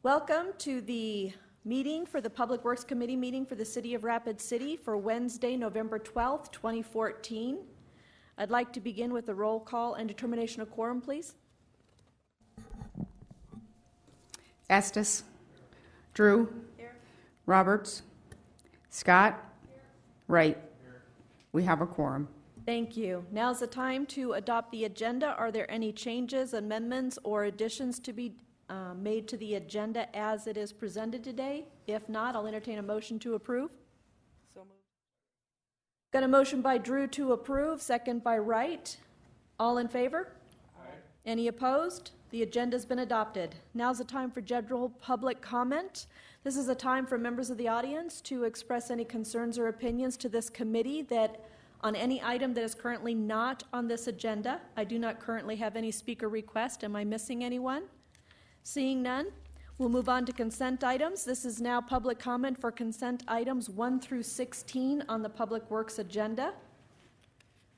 Welcome to the meeting for the Public Works Committee meeting for the City of Rapid City for Wednesday, November 12th, 2014. I'd like to begin with a roll call and determination of quorum, please. Estes. Drew. Here. Roberts. Scott. Here. Wright. Here. We have a quorum. Thank you. Now's the time to adopt the agenda. Are there any changes, amendments, or additions to be made to the agenda as it is presented today? If not, I'll entertain a motion to approve. So moved. Got a motion by Drew to approve, second by Wright. All in favor? Aye. Any opposed? The agenda's been adopted. Now's the time for general public comment. This is a time for members of the audience to express any concerns or opinions to this committee that on any item that is currently not on this agenda. I do not currently have any speaker request. Am I missing anyone? Seeing none, we'll move on to consent items. This is now public comment for consent items 1 through 16 on the Public Works agenda.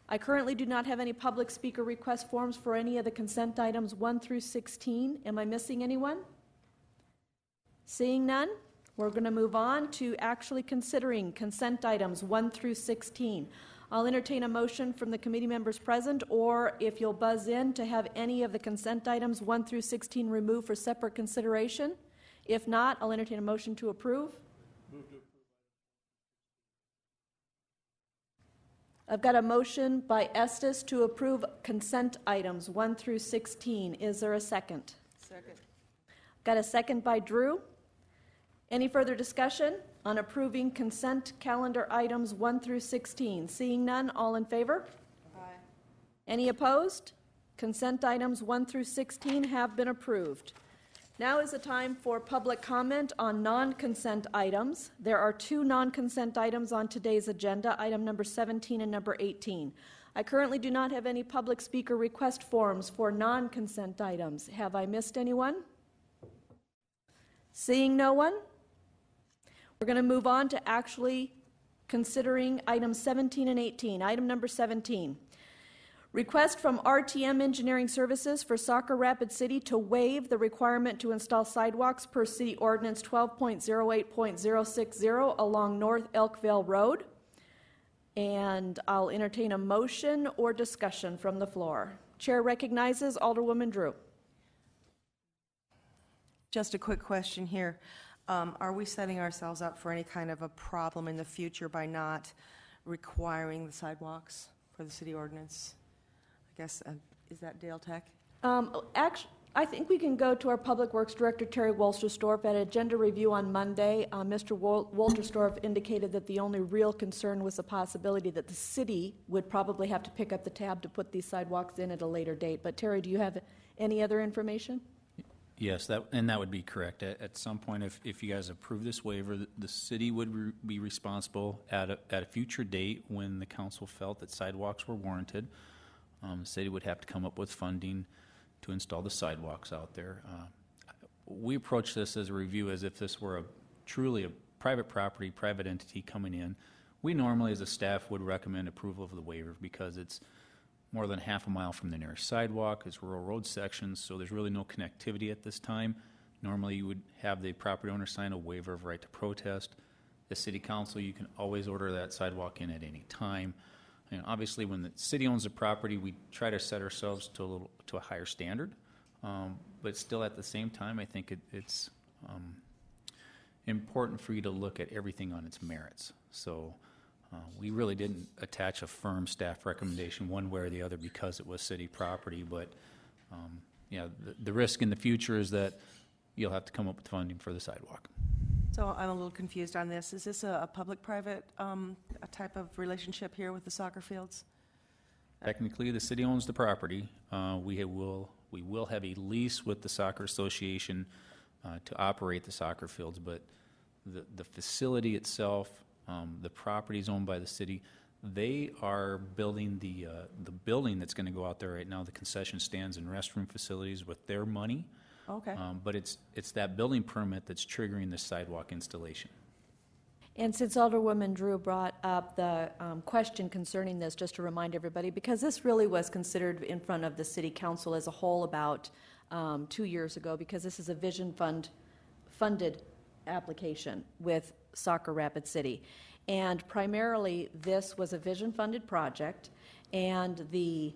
I currently do not have any public speaker request forms for any of the consent items 1 through 16. Am I missing anyone? Seeing none, we're going to move on to actually considering consent items 1 through 16. I'll entertain a motion from the committee members present, or if you'll buzz in, to have any of the consent items 1 through 16 removed for separate consideration. If not, I'll entertain a motion to approve. Move to approve. I've got a motion by Estes to approve consent items 1 through 16. Is there a second? Second. Got a second by Drew. Any further discussion on approving consent calendar items 1 through 16? Seeing none, all in favor? Aye. Any opposed? Consent items 1 through 16 have been approved. Now is the time for public comment on non-consent items. There are 2 non-consent items on today's agenda, item number 17 and number 18. I currently do not have any public speaker request forms for non-consent items. Have I missed anyone? Seeing no one, we're going to move on to actually considering items 17 and 18. Item number 17. Request from RTM Engineering Services for Sauk Rapid City to waive the requirement to install sidewalks per City Ordinance 12.08.060 along North Elkville Road. And I'll entertain a motion or discussion from the floor. Chair recognizes Alderwoman Drew. Just a quick question here. Are we setting ourselves up for any kind of a problem in the future by not requiring the sidewalks for the city ordinance? I guess, is that Dale Tech? Actually, I think we can go to our Public Works Director, Terry Wolsterstorff, at agenda review on Monday. Mr. Wolsterstorff indicated that the only real concern was the possibility that the city would probably have to pick up the tab to put these sidewalks in at a later date. But Terry, do you have any other information? Yes, that would be correct. At some point, if you guys approve this waiver, the city would be responsible at a future date when the council felt that sidewalks were warranted. The city would have to come up with funding to install the sidewalks out there. We approach this as a review as if this were truly a private property, private entity coming in. We normally, as a staff, would recommend approval of the waiver because it's more than half a mile from the nearest sidewalk. It's rural road sections, so there's really no connectivity at this time. Normally, you would have the property owner sign a waiver of right to protest. The city council, you can always order that sidewalk in at any time. And obviously, when the city owns the property, we try to set ourselves to a higher standard. But still, at the same time, I think it's important for you to look at everything on its merits. So we really didn't attach a firm staff recommendation one way or the other because it was city property. But the risk in the future is that you'll have to come up with funding for the sidewalk. So I'm a little confused on this. Is this a public-private a type of relationship here with the soccer fields? Technically, the city owns the property. We will have a lease with the soccer association to operate the soccer fields, but the facility itself, the property is owned by the city. They are building the building that's going to go out there right now, the concession stands and restroom facilities with their money. Okay. But it's that building permit that's triggering the sidewalk installation. And since Alderwoman Drew brought up the question concerning this, just to remind everybody, because this really was considered in front of the City Council as a whole about 2 years ago, because this is a Vision Fund funded application with Saco Rapid City. And primarily, this was a vision-funded project, and the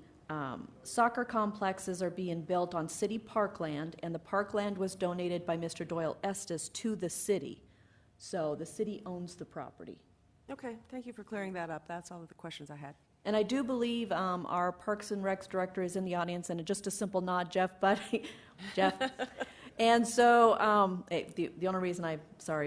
soccer complexes are being built on city parkland, and the parkland was donated by Mr. Doyle Estes to the city. So the city owns the property. Okay, thank you for clearing that up. That's all of the questions I had. And I do believe our Parks and Recs director is in the audience, and just a simple nod, Jeff, buddy. Jeff. And so the only reason I,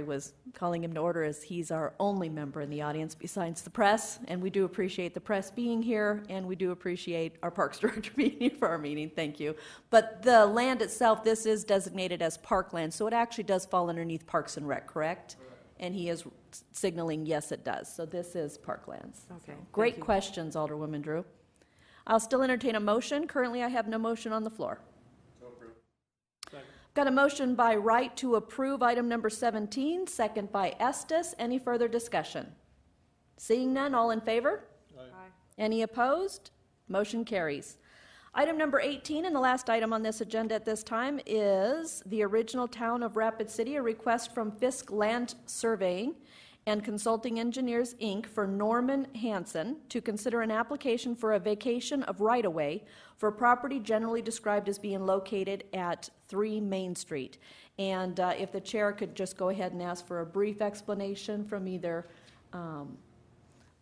was calling him to order is he's our only member in the audience besides the press, and we do appreciate the press being here, and we do appreciate our Parks director being here for our meeting. Thank you. But the land itself, this is designated as parkland, so it actually does fall underneath Parks and Rec, correct? And he is signaling, yes, it does. So this is parklands. Okay. Great questions, Alderwoman Drew. I'll still entertain a motion. Currently, I have no motion on the floor. Got a motion by Wright to approve item number 17, second by Estes. Any further discussion? Seeing none, all in favor? Aye. Any opposed? Motion carries. Item number 18, and the last item on this agenda at this time, is the original Town of Rapid City, a request from Fisk Land Surveying and Consulting Engineers, Inc. for Norman Hansen to consider an application for a vacation of right-of-way for property generally described as being located at 3 Main Street. And if the chair could just go ahead and ask for a brief explanation from either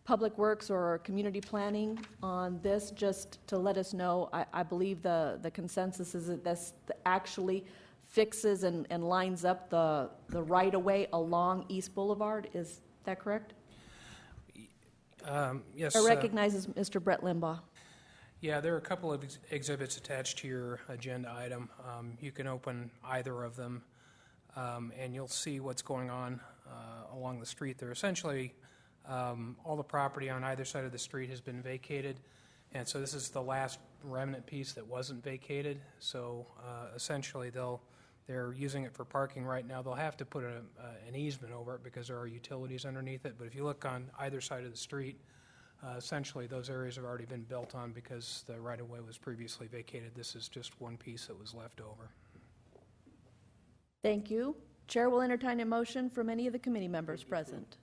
Public Works or Community Planning on this, just to let us know. I believe the consensus is that this actually fixes and lines up the right-of-way along East Boulevard. Is that correct? Yes. I recognize Mr. Brett Limbaugh. Yeah, there are a couple of exhibits attached to your agenda item. You can open either of them, and you'll see what's going on along the street there. Essentially, all the property on either side of the street has been vacated, and so this is the last remnant piece that wasn't vacated. So essentially, they're using it for parking right now. They'll have to put an easement over it because there are utilities underneath it. But if you look on either side of the street, essentially those areas have already been built on because the right-of-way was previously vacated. This is just one piece that was left over. Thank you. Chair will entertain a motion from any of the committee members present.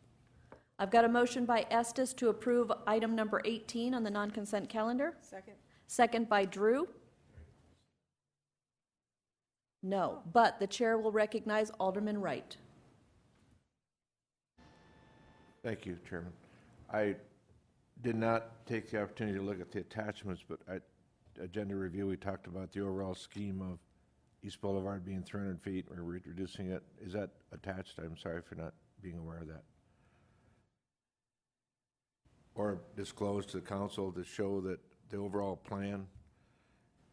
I've got a motion by Estes to approve item number 18 on the non-consent calendar. Second. Second by Drew. No, but the chair will recognize Alderman Wright. Thank you, Chairman. I did not take the opportunity to look at the attachments, but at agenda review, we talked about the overall scheme of East Boulevard being 300 feet. We're reducing it. Is that attached? I'm sorry for not being aware of that. Or disclosed to the council to show that the overall plan.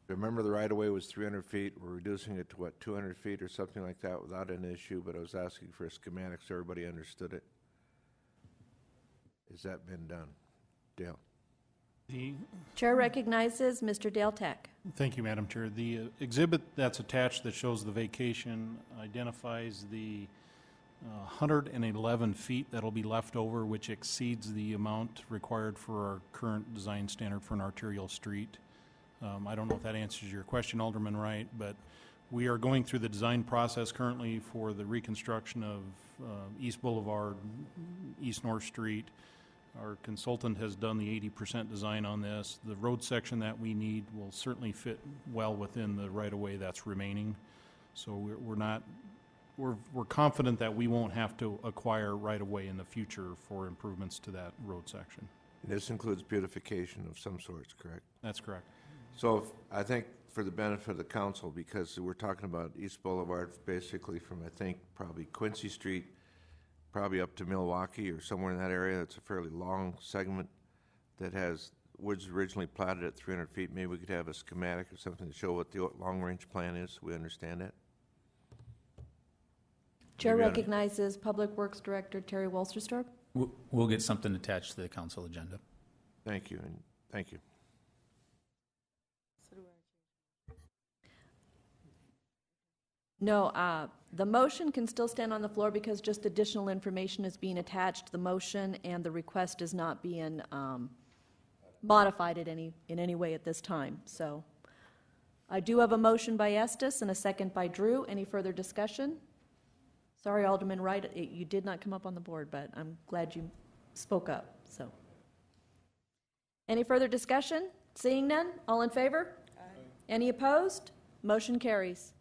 Remember, the right-of-way was 300 feet. We're reducing it to, what, 200 feet or something like that without an issue, but I was asking for a schematic so everybody understood it. Has that been done? Dale? Chair recognizes Mr. Dale Tech. Thank you, Madam Chair. The exhibit that's attached that shows the vacation identifies the 111 feet that'll be left over, which exceeds the amount required for our current design standard for an arterial street. I don't know if that answers your question, Alderman Wright, but we are going through the design process currently for the reconstruction of East Boulevard, East North Street. Our consultant has done the 80% design on this. The road section that we need will certainly fit well within the right-of-way that's remaining. So we're confident that we won't have to acquire right-of-way in the future for improvements to that road section. And this includes beautification of some sorts, correct? That's correct. So I think for the benefit of the council, because we're talking about East Boulevard basically from, I think, probably Quincy Street, probably up to Milwaukee or somewhere in that area. It's a fairly long segment that was originally platted at 300 feet. Maybe we could have a schematic or something to show what the long-range plan is so we understand it. Chair recognizes Public Works Director Terry Wolsterstorp. We'll get something attached to the council agenda. Thank you, and thank you. No, the motion can still stand on the floor because just additional information is being attached to the motion and the request is not being modified in any way at this time. So I do have a motion by Estes and a second by Drew. Any further discussion? Sorry, Alderman Wright, you did not come up on the board, but I'm glad you spoke up, so. Any further discussion? Seeing none, all in favor? Aye. Any opposed? Motion carries.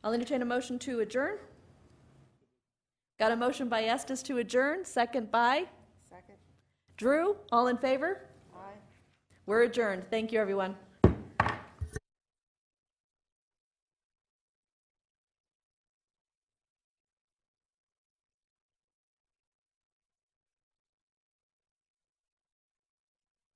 I'll entertain a motion to adjourn. Got a motion by Estes to adjourn, second by? Second. Drew, all in favor? Aye. We're adjourned. Thank you, everyone.